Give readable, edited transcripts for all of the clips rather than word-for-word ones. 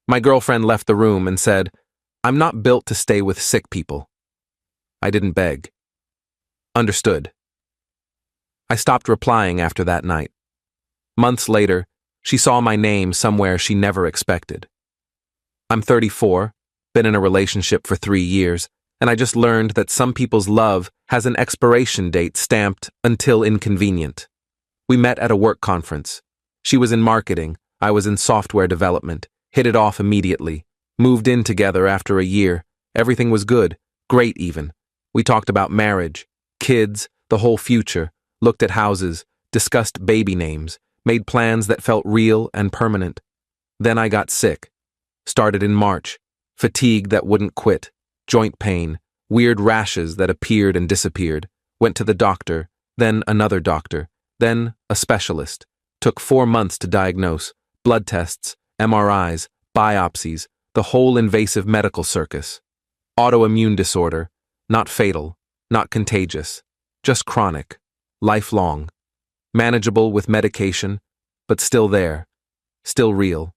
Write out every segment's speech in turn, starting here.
My girlfriend left the room and said, "I'm not built to stay with sick people." I didn't beg. Understood. I stopped replying after that night. Months later, she saw my name somewhere she never expected. I'm 34, been in a relationship for 3 years, and I just learned that some people's love has an expiration date stamped until inconvenient. We met at a work conference. She was in marketing, I was in software development, hit it off immediately, moved in together after a year, everything was good, great even. We talked about marriage, kids, the whole future, looked at houses, discussed baby names, made plans that felt real and permanent. Then I got sick. Started in March. Fatigue that wouldn't quit, joint pain, weird rashes that appeared and disappeared. Went to the doctor, then another doctor, then a specialist. Took 4 months to diagnose, blood tests, MRIs, biopsies, the whole invasive medical circus. Autoimmune disorder, not fatal, not contagious, just chronic, lifelong. Manageable with medication, but still there, still real,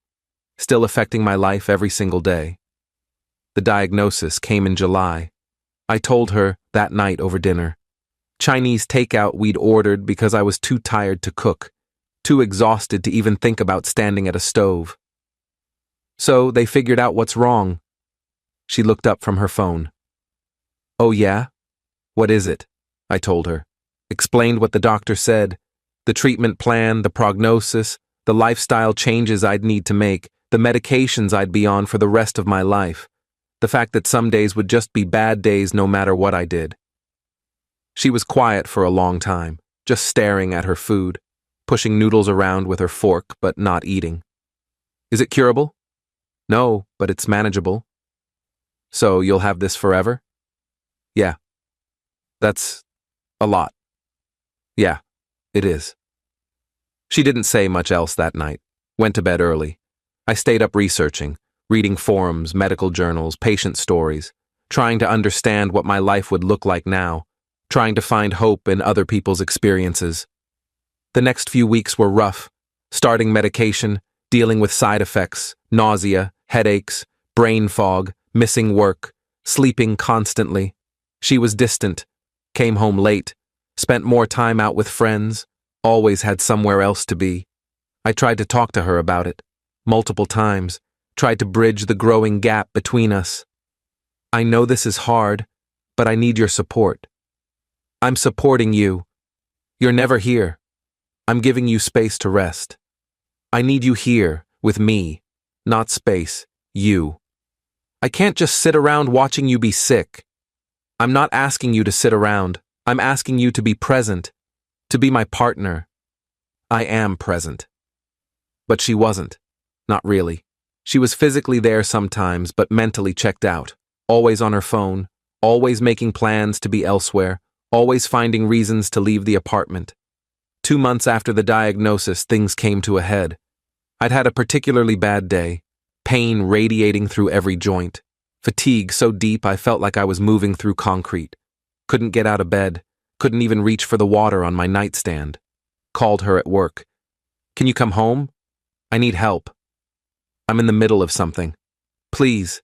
still affecting my life every single day. The diagnosis came in July. I told her that night over dinner. Chinese takeout we'd ordered because I was too tired to cook, too exhausted to even think about standing at a stove. So they figured out what's wrong. She looked up from her phone. "Oh yeah? What is it?" I told her. Explained what the doctor said, the treatment plan, the prognosis, the lifestyle changes I'd need to make, the medications I'd be on for the rest of my life, the fact that some days would just be bad days no matter what I did. She was quiet for a long time, just staring at her food, pushing noodles around with her fork but not eating. "Is it curable?" "No, but it's manageable." "So you'll have this forever?" "Yeah." "That's a lot." "Yeah, it is." She didn't say much else that night, went to bed early. I stayed up researching, reading forums, medical journals, patient stories, trying to understand what my life would look like now, trying to find hope in other people's experiences. The next few weeks were rough, starting medication, dealing with side effects, nausea, headaches, brain fog, missing work, sleeping constantly. She was distant, came home late, spent more time out with friends, always had somewhere else to be. I tried to talk to her about it, multiple times, tried to bridge the growing gap between us. "I know this is hard, but I need your support." "I'm supporting you. You're never here. I'm giving you space to rest. I need you here, with me, not space, you. I can't just sit around watching you be sick. I'm not asking you to sit around. I'm asking you to be present, to be my partner. I am present." But she wasn't. Not really. She was physically there sometimes, but mentally checked out, always on her phone, always making plans to be elsewhere, always finding reasons to leave the apartment. 2 months after the diagnosis, things came to a head. I'd had a particularly bad day, pain radiating through every joint, fatigue so deep I felt like I was moving through concrete. Couldn't get out of bed, couldn't even reach for the water on my nightstand. Called her at work. "Can you come home? I need help. I'm in the middle of something. Please.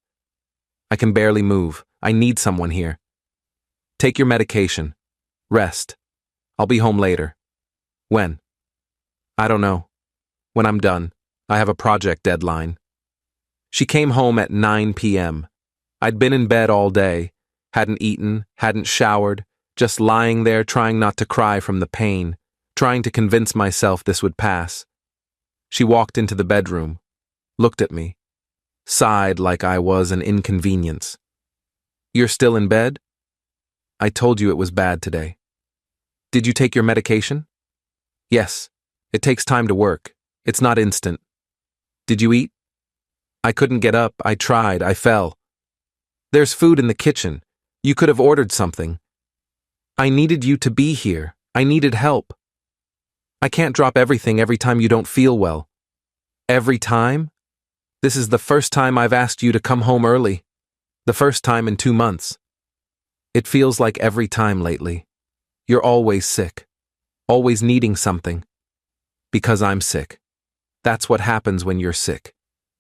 I can barely move. I need someone here. Take your medication. Rest. I'll be home later." "When?" "I don't know. When I'm done. I have a project deadline." She came home at 9 p.m. I'd been in bed all day, hadn't eaten, hadn't showered, just lying there trying not to cry from the pain, trying to convince myself this would pass. She walked into the bedroom, looked at me, sighed like I was an inconvenience. "You're still in bed?" "I told you it was bad today." "Did you take your medication?" "Yes. It takes time to work. It's not instant." "Did you eat?" "I couldn't get up. I tried. I fell." "There's food in the kitchen. You could have ordered something." "I needed you to be here. I needed help." "I can't drop everything every time you don't feel well." "Every time? This is the first time I've asked you to come home early. The first time in 2 months. It feels like every time lately. You're always sick. Always needing something. Because I'm sick. That's what happens when you're sick.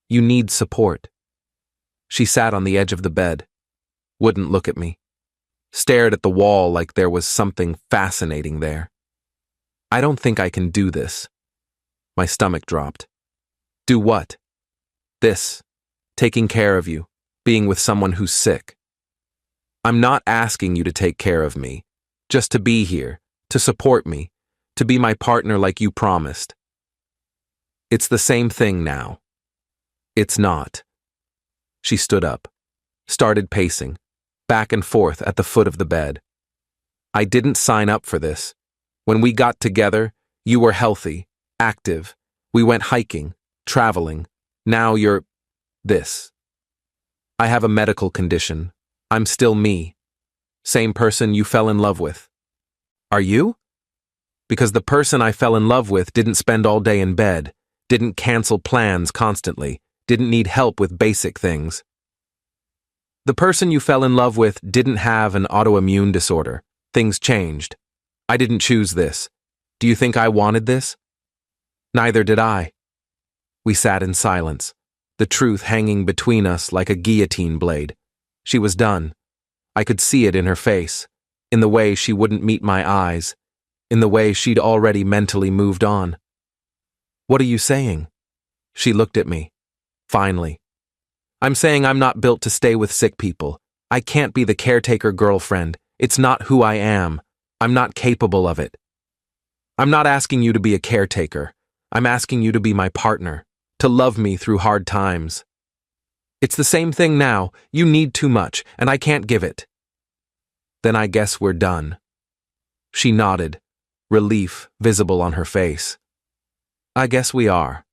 You need support. She sat on the edge of the bed, wouldn't look at me, stared at the wall like there was something fascinating there. I don't think I can do this. My stomach dropped. Do what? This. Taking care of you. Being with someone who's sick. I'm not asking you to take care of me, just to be here, to support me, to be my partner like you promised. It's the same thing now. It's not. She stood up, started pacing, back and forth at the foot of the bed. I didn't sign up for this. When we got together, you were healthy, active. We went hiking, traveling. Now you're this. I have a medical condition. I'm still me. Same person you fell in love with. Are you? Because the person I fell in love with didn't spend all day in bed, didn't cancel plans constantly, didn't need help with basic things. The person you fell in love with didn't have an autoimmune disorder. Things changed. I didn't choose this. Do you think I wanted this? Neither did I. We sat in silence, the truth hanging between us like a guillotine blade. She was done. I could see it in her face, in the way she wouldn't meet my eyes, in the way she'd already mentally moved on. What are you saying? She looked at me. Finally. I'm saying I'm not built to stay with sick people. I can't be the caretaker girlfriend. It's not who I am. I'm not capable of it. I'm not asking you to be a caretaker. I'm asking you to be my partner, to love me through hard times. It's the same thing now. You need too much, and I can't give it. Then I guess we're done. She nodded, relief visible on her face. I guess we are.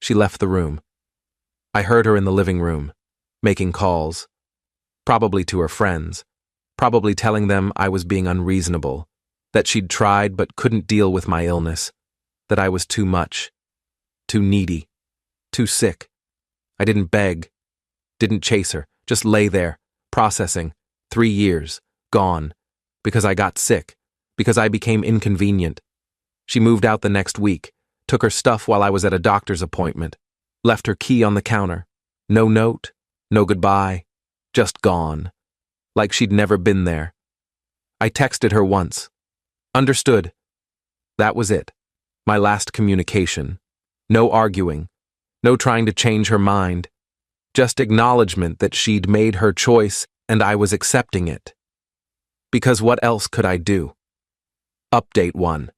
She left the room. I heard her in the living room, making calls, probably to her friends, probably telling them I was being unreasonable, that she'd tried but couldn't deal with my illness, that I was too much, too needy, too sick. I didn't beg, didn't chase her, just lay there, processing, 3 years, gone, because I got sick, because I became inconvenient. She moved out the next week, took her stuff while I was at a doctor's appointment, left her key on the counter. No note, no goodbye, just gone, like she'd never been there. I texted her once. Understood. That was it. My last communication. No arguing, no trying to change her mind. Just acknowledgement that she'd made her choice and I was accepting it. Because what else could I do? Update 1.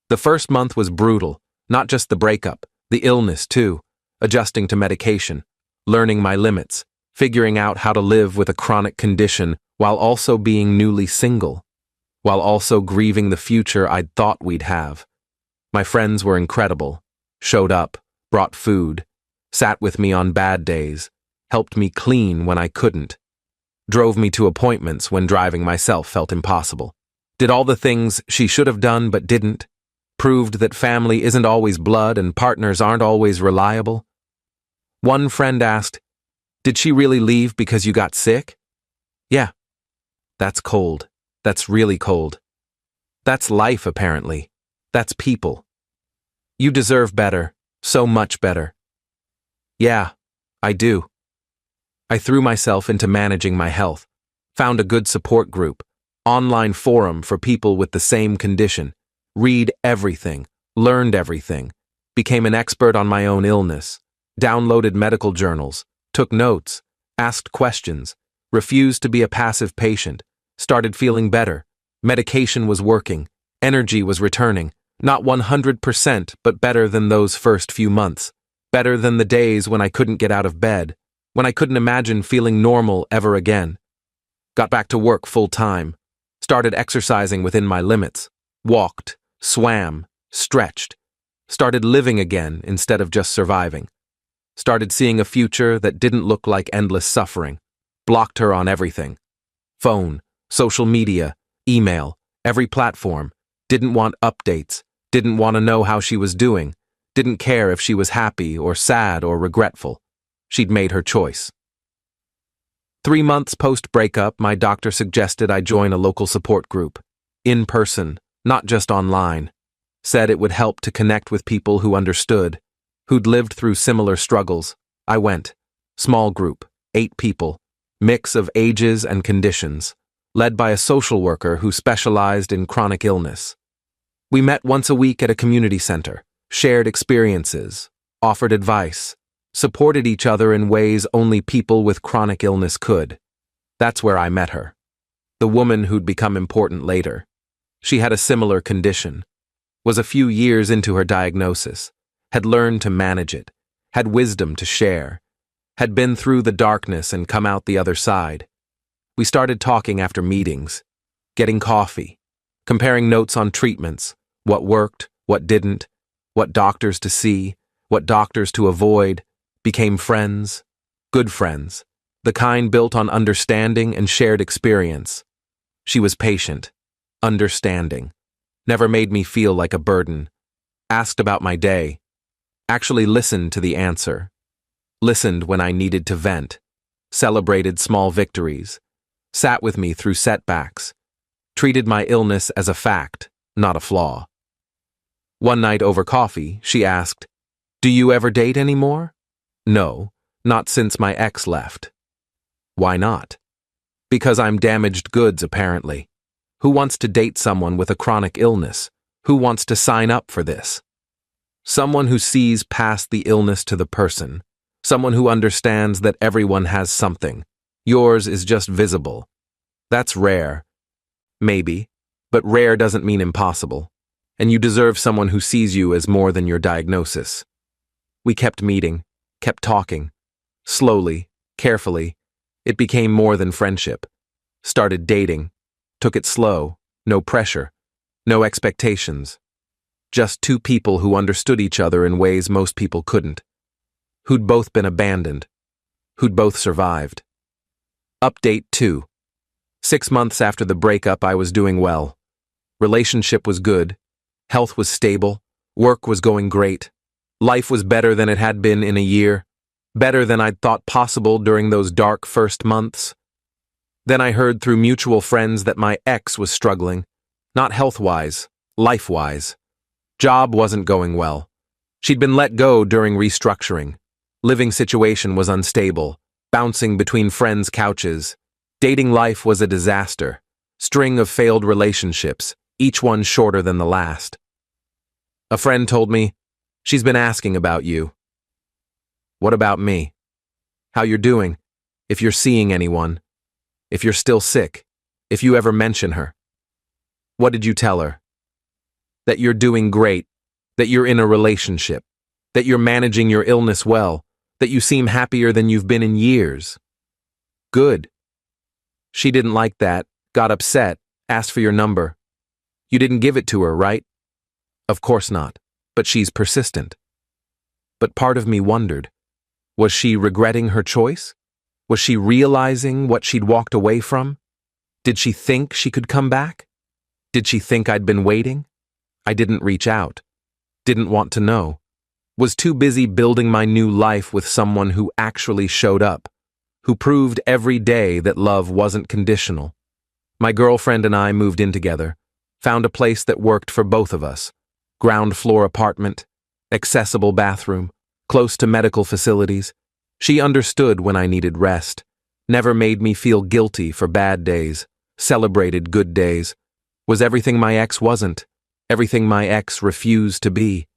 The first month was brutal, not just the breakup, the illness too, adjusting to medication, learning my limits, figuring out how to live with a chronic condition while also being newly single, while also grieving the future I'd thought we'd have. My friends were incredible, showed up, brought food, sat with me on bad days, helped me clean when I couldn't, drove me to appointments when driving myself felt impossible, did all the things she should have done but didn't, proved that family isn't always blood and partners aren't always reliable. One friend asked, "Did she really leave because you got sick?" Yeah. That's cold. That's really cold. That's life, apparently. That's people. You deserve better, so much better. Yeah, I do. I threw myself into managing my health, found a good support group, online forum for people with the same condition, read everything, learned everything, became an expert on my own illness, downloaded medical journals, took notes, asked questions, refused to be a passive patient, started feeling better, medication was working, energy was returning, not 100%, but better than those first few months, better than the days when I couldn't get out of bed, when I couldn't imagine feeling normal ever again. Got back to work full time, started exercising within my limits, walked, swam, stretched, started living again instead of just surviving, started seeing a future that didn't look like endless suffering, blocked her on everything. Phone, social media, email, every platform, didn't want updates, didn't want to know how she was doing, didn't care if she was happy or sad or regretful. She'd made her choice. 3 months post-breakup, my doctor suggested I join a local support group, in person, not just online. Said it would help to connect with people who understood, who'd lived through similar struggles. I went. Small group, 8 people, mix of ages and conditions, led by a social worker who specialized in chronic illness. We met once a week at a community center, shared experiences, offered advice, supported each other in ways only people with chronic illness could. That's where I met her. The woman who'd become important later. She had a similar condition, was a few years into her diagnosis, had learned to manage it, had wisdom to share, had been through the darkness and come out the other side. We started talking after meetings, getting coffee, comparing notes on treatments, what worked, what didn't, what doctors to see, what doctors to avoid, became friends, good friends, the kind built on understanding and shared experience. She was patient, understanding, never made me feel like a burden, asked about my day, actually listened to the answer, listened when I needed to vent, celebrated small victories, sat with me through setbacks, treated my illness as a fact, not a flaw. One night over coffee, she asked, "Do you ever date anymore?" "No, not since my ex left." "Why not?" "Because I'm damaged goods, apparently. Who wants to date someone with a chronic illness? Who wants to sign up for this?" Someone who sees past the illness to the person. Someone who understands that everyone has something. Yours is just visible. That's rare. Maybe, but rare doesn't mean impossible. And you deserve someone who sees you as more than your diagnosis. We kept meeting, kept talking. Slowly, carefully, it became more than friendship. Started dating. Took it slow, no pressure, no expectations. Just 2 people who understood each other in ways most people couldn't. Who'd both been abandoned. Who'd both survived. Update 2. 6 months after the breakup, I was doing well. Relationship was good. Health was stable. Work was going great. Life was better than it had been in a year. Better than I'd thought possible during those dark first months. Then I heard through mutual friends that my ex was struggling. Not health-wise, life-wise. Job wasn't going well. She'd been let go during restructuring. Living situation was unstable, bouncing between friends' couches. Dating life was a disaster. String of failed relationships, each one shorter than the last. A friend told me, "She's been asking about you." What about me? How you're doing? If you're seeing anyone? If you're still sick? If you ever mention her? What did you tell her? That you're doing great, that you're in a relationship, that you're managing your illness well, that you seem happier than you've been in years. Good. She didn't like that, got upset, asked for your number. You didn't give it to her, right? Of course not, but she's persistent. But part of me wondered, was she regretting her choice? Was she realizing what she'd walked away from? Did she think she could come back? Did she think I'd been waiting? I didn't reach out. Didn't want to know. Was too busy building my new life with someone who actually showed up, who proved every day that love wasn't conditional. My girlfriend and I moved in together, found a place that worked for both of us. Ground floor apartment, accessible bathroom, close to medical facilities. She understood when I needed rest, never made me feel guilty for bad days, celebrated good days. Was everything my ex wasn't, everything my ex refused to be.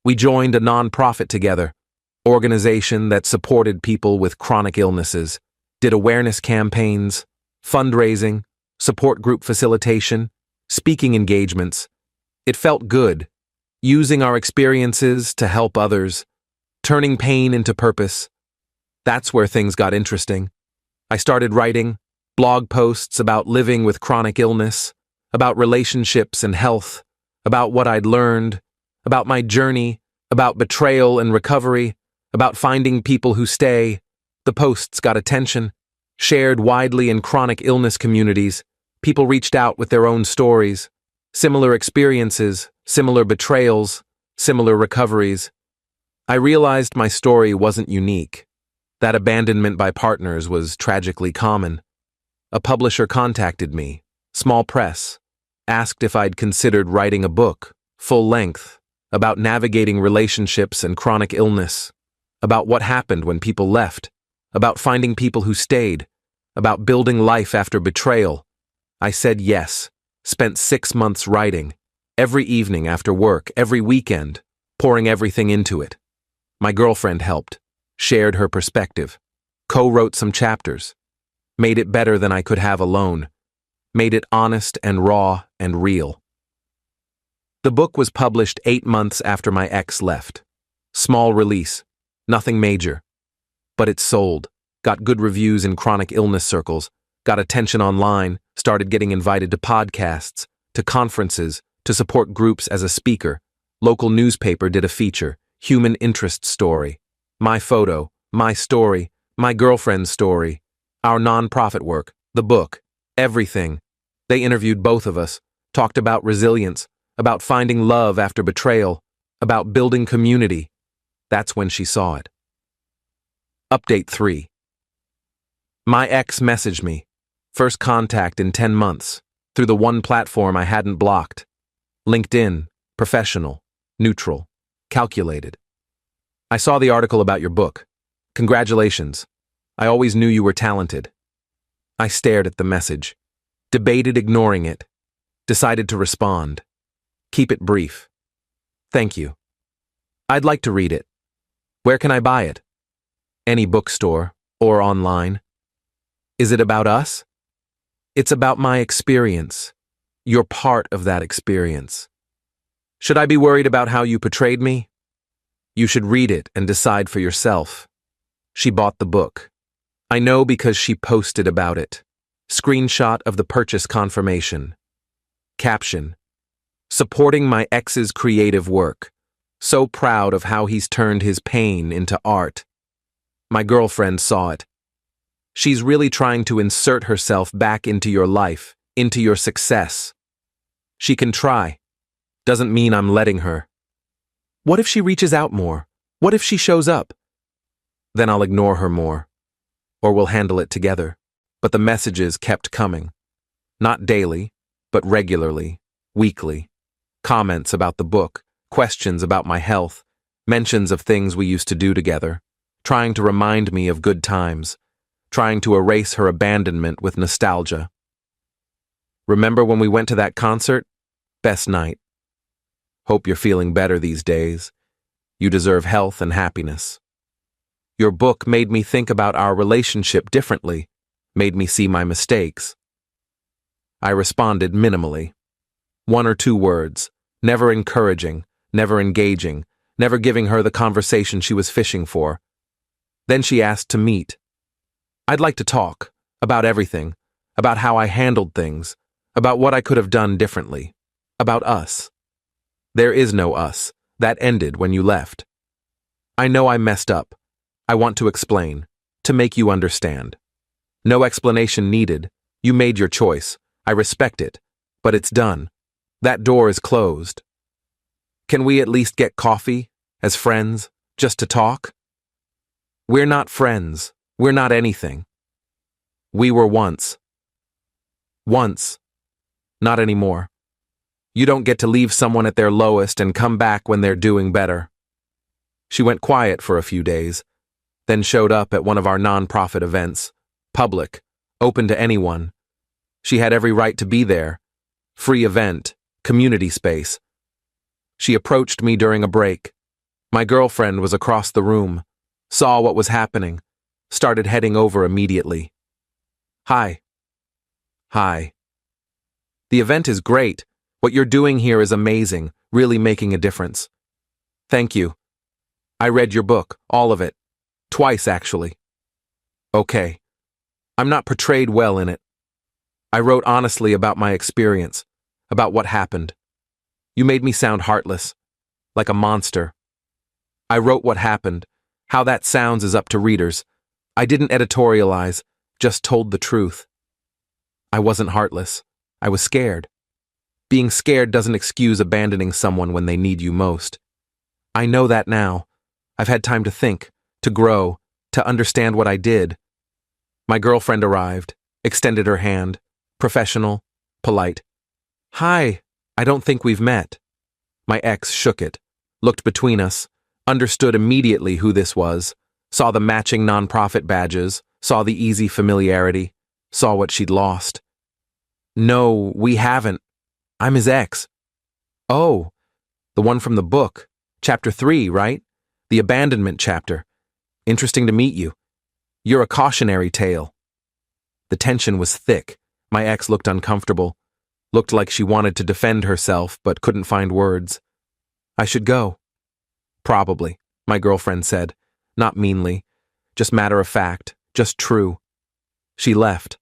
We joined a non-profit together, organization that supported people with chronic illnesses, did awareness campaigns, fundraising, support group facilitation, speaking engagements. It felt good, using our experiences to help others, turning pain into purpose. That's where things got interesting. I started writing blog posts about living with chronic illness, about relationships and health, about what I'd learned, about my journey, about betrayal and recovery, about finding people who stay. The posts got attention, shared widely in chronic illness communities. People reached out with their own stories, similar experiences, similar betrayals, similar recoveries. I realized my story wasn't unique. That abandonment by partners was tragically common. A publisher contacted me, small press, asked if I'd considered writing a book, full length, about navigating relationships and chronic illness, about what happened when people left, about finding people who stayed, about building life after betrayal. I said yes, spent 6 months writing, every evening after work, every weekend, pouring everything into it. My girlfriend helped, shared her perspective, co-wrote some chapters, made it better than I could have alone, made it honest and raw and real. The book was published 8 months after my ex left. Small release, nothing major. But it sold, got good reviews in chronic illness circles, got attention online, started getting invited to podcasts, to conferences, to support groups as a speaker. Local newspaper did a feature, human interest story. My photo, my story, my girlfriend's story, our nonprofit work, the book, everything. They interviewed both of us, talked about resilience, about finding love after betrayal, about building community. That's when she saw it. Update 3. My ex messaged me. First contact in 10 months, through the one platform I hadn't blocked. LinkedIn, professional, neutral, calculated. I saw the article about your book. Congratulations. I always knew you were talented. I stared at the message, debated ignoring it, decided to respond. Keep it brief. Thank you. I'd like to read it. Where can I buy it? Any bookstore or online. Is it about us? It's about my experience. You're part of that experience. Should I be worried about how you portrayed me? You should read it and decide for yourself. She bought the book. I know because she posted about it. Screenshot of the purchase confirmation. Caption: supporting my ex's creative work. So proud of how he's turned his pain into art. My girlfriend saw it. She's really trying to insert herself back into your life, into your success. She can try. Doesn't mean I'm letting her. What if she reaches out more? What if she shows up? Then I'll ignore her more. Or we'll handle it together. But the messages kept coming. Not daily, but regularly, weekly. Comments about the book, questions about my health, mentions of things we used to do together, trying to remind me of good times, trying to erase her abandonment with nostalgia. Remember when we went to that concert? Best night. Hope you're feeling better these days. You deserve health and happiness. Your book made me think about our relationship differently, made me see my mistakes. I responded minimally. 1 or 2 words, never encouraging, never engaging, never giving her the conversation she was fishing for. Then she asked to meet. I'd like to talk, about everything, about how I handled things, about what I could have done differently, about us. There is no us. That ended when you left. I know I messed up. I want to explain, to make you understand. No explanation needed. You made your choice. I respect it. But it's done. That door is closed. Can we at least get coffee, as friends, just to talk? We're not friends. We're not anything. We were once. Once. Not anymore. You don't get to leave someone at their lowest and come back when they're doing better. She went quiet for a few days, then showed up at one of our nonprofit events, public, open to anyone. She had every right to be there. Free event, community space. She approached me during a break. My girlfriend was across the room, saw what was happening, started heading over immediately. Hi. Hi. The event is great. What you're doing here is amazing, really making a difference. Thank you. I read your book, all of it. Twice, actually. Okay. I'm not portrayed well in it. I wrote honestly about my experience, about what happened. You made me sound heartless, like a monster. I wrote what happened. How that sounds is up to readers. I didn't editorialize, just told the truth. I wasn't heartless. I was scared. Being scared doesn't excuse abandoning someone when they need you most. I know that now. I've had time to think, to grow, to understand what I did. My girlfriend arrived, extended her hand, professional, polite. Hi, I don't think we've met. My ex shook it, looked between us, understood immediately who this was, saw the matching nonprofit badges, saw the easy familiarity, saw what she'd lost. No, we haven't. I'm his ex. Oh, the one from the book. Chapter 3, right? The abandonment chapter. Interesting to meet you. You're a cautionary tale. The tension was thick. My ex looked uncomfortable. Looked like she wanted to defend herself, but couldn't find words. I should go. Probably, my girlfriend said. Not meanly. Just matter of fact. Just true. She left.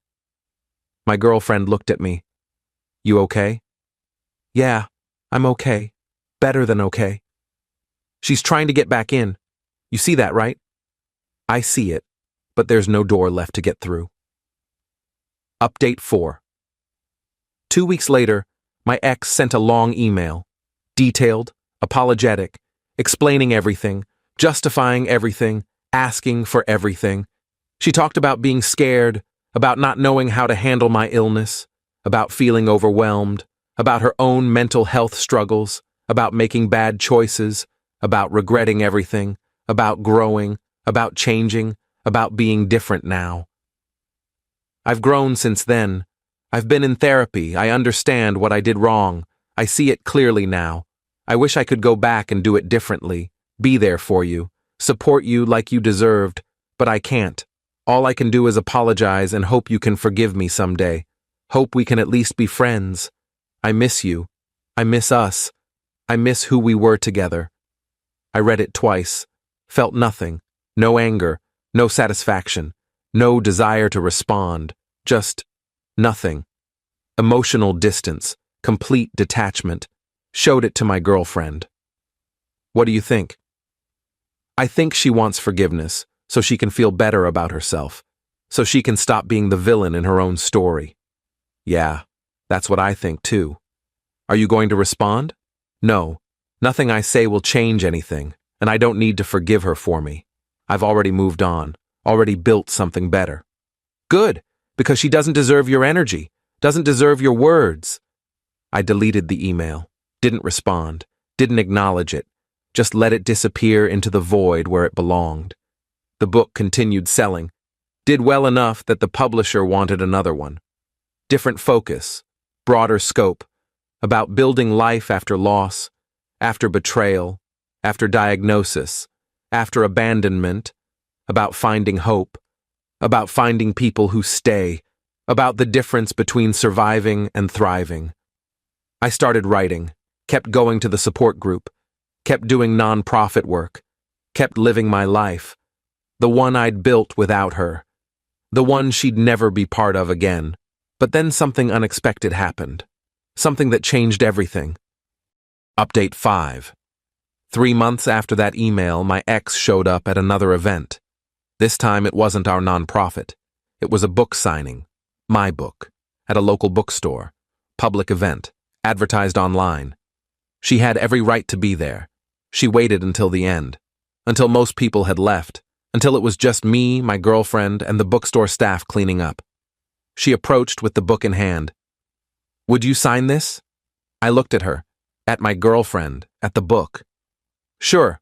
My girlfriend looked at me. You okay? Yeah, I'm okay. Better than okay. She's trying to get back in. You see that, right? I see it, but there's no door left to get through. Update 4. 2 weeks later, my ex sent a long email. Detailed, apologetic, explaining everything, justifying everything, asking for everything. She talked about being scared, about not knowing how to handle my illness, about feeling overwhelmed, about her own mental health struggles, about making bad choices, about regretting everything, about growing, about changing, about being different now. I've grown since then. I've been in therapy. I understand what I did wrong. I see it clearly now. I wish I could go back and do it differently, be there for you, support you like you deserved, but I can't. All I can do is apologize and hope you can forgive me someday. Hope we can at least be friends. I miss you. I miss us. I miss who we were together. I read it twice, felt nothing, no anger, no satisfaction, no desire to respond, just nothing. Emotional distance, complete detachment. Showed it to my girlfriend. What do you think? I think she wants forgiveness, so she can feel better about herself, so she can stop being the villain in her own story. Yeah, that's what I think too. Are you going to respond? No, nothing I say will change anything, and I don't need to forgive her for me. I've already moved on, already built something better. Good, because she doesn't deserve your energy, doesn't deserve your words. I deleted the email, didn't respond, didn't acknowledge it, just let it disappear into the void where it belonged. The book continued selling, did well enough that the publisher wanted another one. Different focus, broader scope, about building life after loss, after betrayal, after diagnosis, after abandonment, about finding hope, about finding people who stay, about the difference between surviving and thriving. I started writing, kept going to the support group, kept doing nonprofit work, kept living my life, the one I'd built without her, the one she'd never be part of again. But then something unexpected happened, something that changed everything. Update 5. 3 months after that email, my ex showed up at another event. This time it wasn't our nonprofit. It was a book signing, my book, at a local bookstore, public event, advertised online. She had every right to be there. She waited until the end, until most people had left, until it was just me, my girlfriend, and the bookstore staff cleaning up. She approached with the book in hand. Would you sign this? I looked at her, at my girlfriend, at the book. Sure.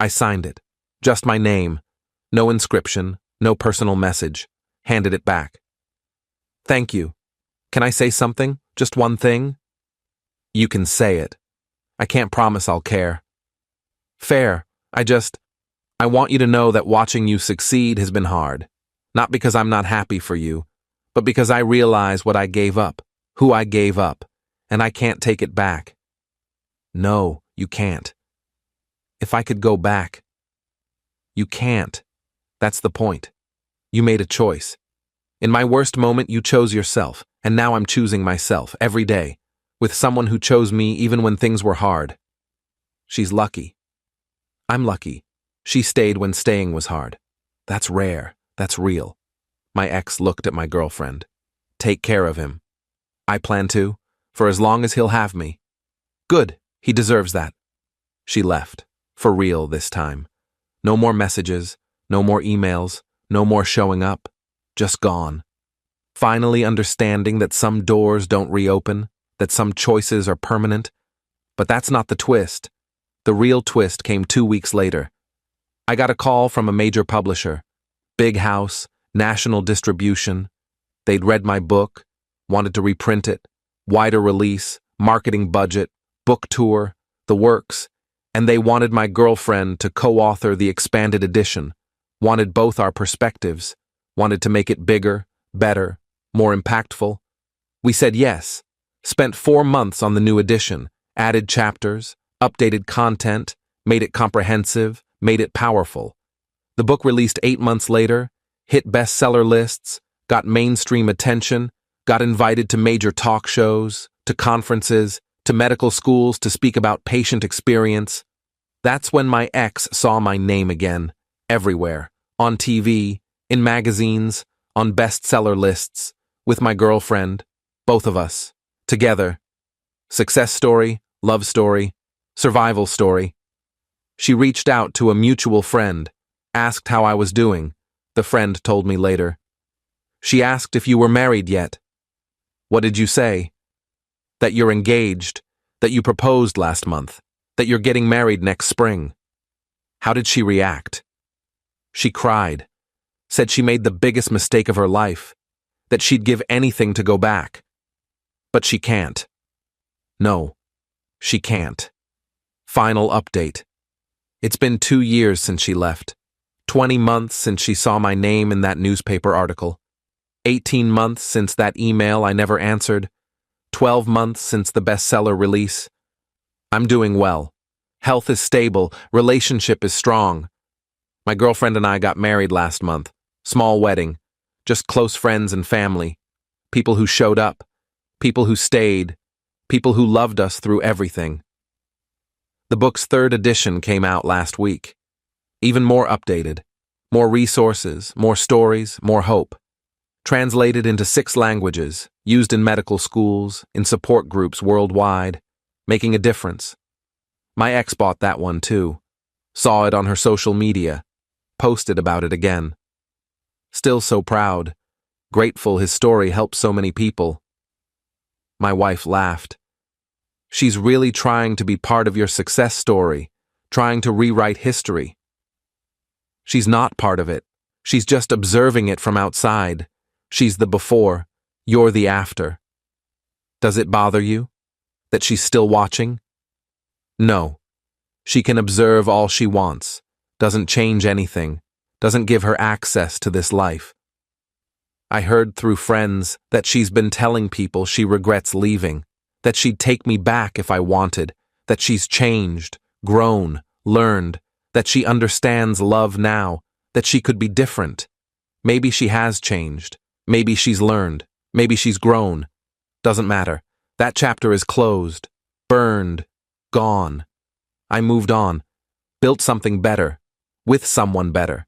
I signed it. Just my name. No inscription, no personal message. Handed it back. Thank you. Can I say something? Just one thing? You can say it. I can't promise I'll care. Fair. I want you to know that watching you succeed has been hard. Not because I'm not happy for you, but because I realize what I gave up, who I gave up, and I can't take it back. No, you can't. If I could go back. You can't. That's the point. You made a choice. In my worst moment, you chose yourself, and now I'm choosing myself every day, with someone who chose me even when things were hard. She's lucky. I'm lucky. She stayed when staying was hard. That's rare. That's real. My ex looked at my girlfriend. Take care of him. I plan to, for as long as he'll have me. Good. He deserves that. She left. For real this time. No more messages, no more emails, no more showing up. Just gone. Finally understanding that some doors don't reopen, that some choices are permanent. But that's not the twist. The real twist came 2 weeks later. I got a call from a major publisher. Big house, national distribution. They'd read my book, wanted to reprint it, wider release, marketing budget, book tour, the works, and they wanted my girlfriend to co-author the expanded edition, wanted both our perspectives, wanted to make it bigger, better, more impactful. We said yes, spent 4 months on the new edition, added chapters, updated content, made it comprehensive, made it powerful. The book released 8 months later, hit bestseller lists, got mainstream attention, got invited to major talk shows, to conferences, to medical schools to speak about patient experience. That's when my ex saw my name again, everywhere, on TV, in magazines, on bestseller lists, with my girlfriend, both of us, together. Success story, love story, survival story. She reached out to a mutual friend, asked how I was doing. The friend told me later. She asked if you were married yet. What did you say? That you're engaged, that you proposed last month, that you're getting married next spring. How did she react? She cried, said she made the biggest mistake of her life, that she'd give anything to go back. But she can't. No, she can't. Final update. It's been 2 years since she left, 20 months since she saw my name in that newspaper article, 18 months since that email I never answered, 12 months since the bestseller release. I'm doing well. Health is stable, relationship is strong. My girlfriend and I got married last month. Small wedding, just close friends and family, people who showed up, people who stayed, people who loved us through everything. The book's 3rd edition came out last week. Even more updated, more resources, more stories, more hope. Translated into 6 languages, used in medical schools, in support groups worldwide, making a difference. My ex bought that one too, saw it on her social media, posted about it again. Still so proud, grateful his story helped so many people. My wife laughed. She's really trying to be part of your success story, trying to rewrite history. She's not part of it. She's just observing it from outside. She's the before, you're the after. Does it bother you? That she's still watching? No. She can observe all she wants, doesn't change anything, doesn't give her access to this life. I heard through friends that she's been telling people she regrets leaving, that she'd take me back if I wanted, that she's changed, grown, learned, that she understands love now, that she could be different. Maybe she has changed. Maybe she's learned. Maybe she's grown. Doesn't matter. That chapter is closed, burned, gone. I moved on, built something better, with someone better.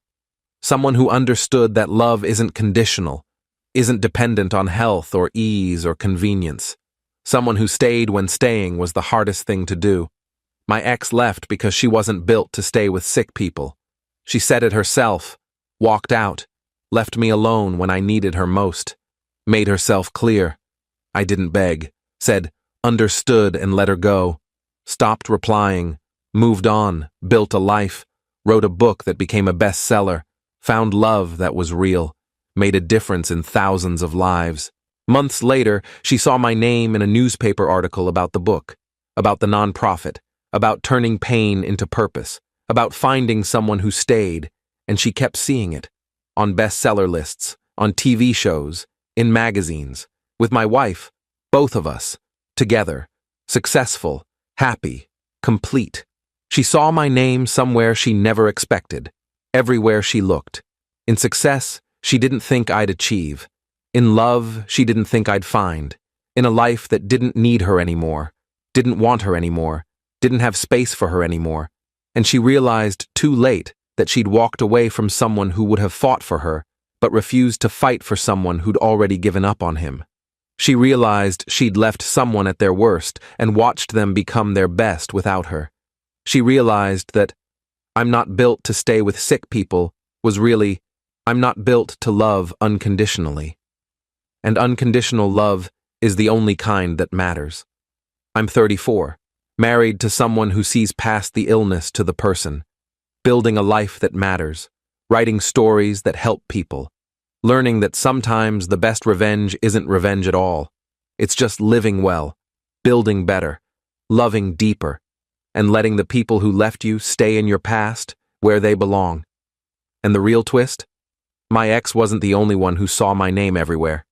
Someone who understood that love isn't conditional, isn't dependent on health or ease or convenience. Someone who stayed when staying was the hardest thing to do. My ex left because she wasn't built to stay with sick people. She said it herself, walked out, left me alone when I needed her most, made herself clear. I didn't beg, said, understood and let her go, stopped replying, moved on, built a life, wrote a book that became a bestseller, found love that was real, made a difference in thousands of lives. Months later, she saw my name in a newspaper article about the book, about the nonprofit, about turning pain into purpose, about finding someone who stayed, and she kept seeing it. On bestseller lists, on TV shows, in magazines, with my wife, both of us, together, successful, happy, complete. She saw my name somewhere she never expected, everywhere she looked. In success, she didn't think I'd achieve. In love, she didn't think I'd find. In a life that didn't need her anymore, didn't want her anymore, didn't have space for her anymore. And she realized too late that she'd walked away from someone who would have fought for her, but refused to fight for someone who'd already given up on him. She realized she'd left someone at their worst and watched them become their best without her. She realized that I'm not built to stay with sick people was really, I'm not built to love unconditionally. And unconditional love is the only kind that matters. I'm 34. Married to someone who sees past the illness to the person, building a life that matters, writing stories that help people, learning that sometimes the best revenge isn't revenge at all. It's just living well, building better, loving deeper, and letting the people who left you stay in your past where they belong. And the real twist? My ex wasn't the only one who saw my name everywhere.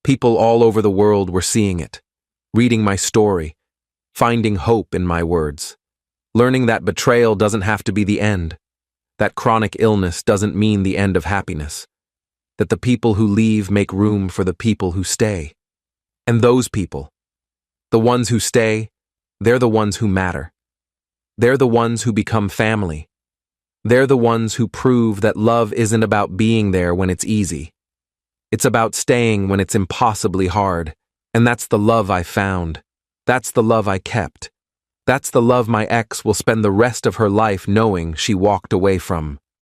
People all over the world were seeing it, reading my story, finding hope in my words, learning that betrayal doesn't have to be the end, that chronic illness doesn't mean the end of happiness, that the people who leave make room for the people who stay. And those people, the ones who stay, they're the ones who matter. They're the ones who become family. They're the ones who prove that love isn't about being there when it's easy. It's about staying when it's impossibly hard. And that's the love I found. That's the love I kept. That's the love my ex will spend the rest of her life knowing she walked away from.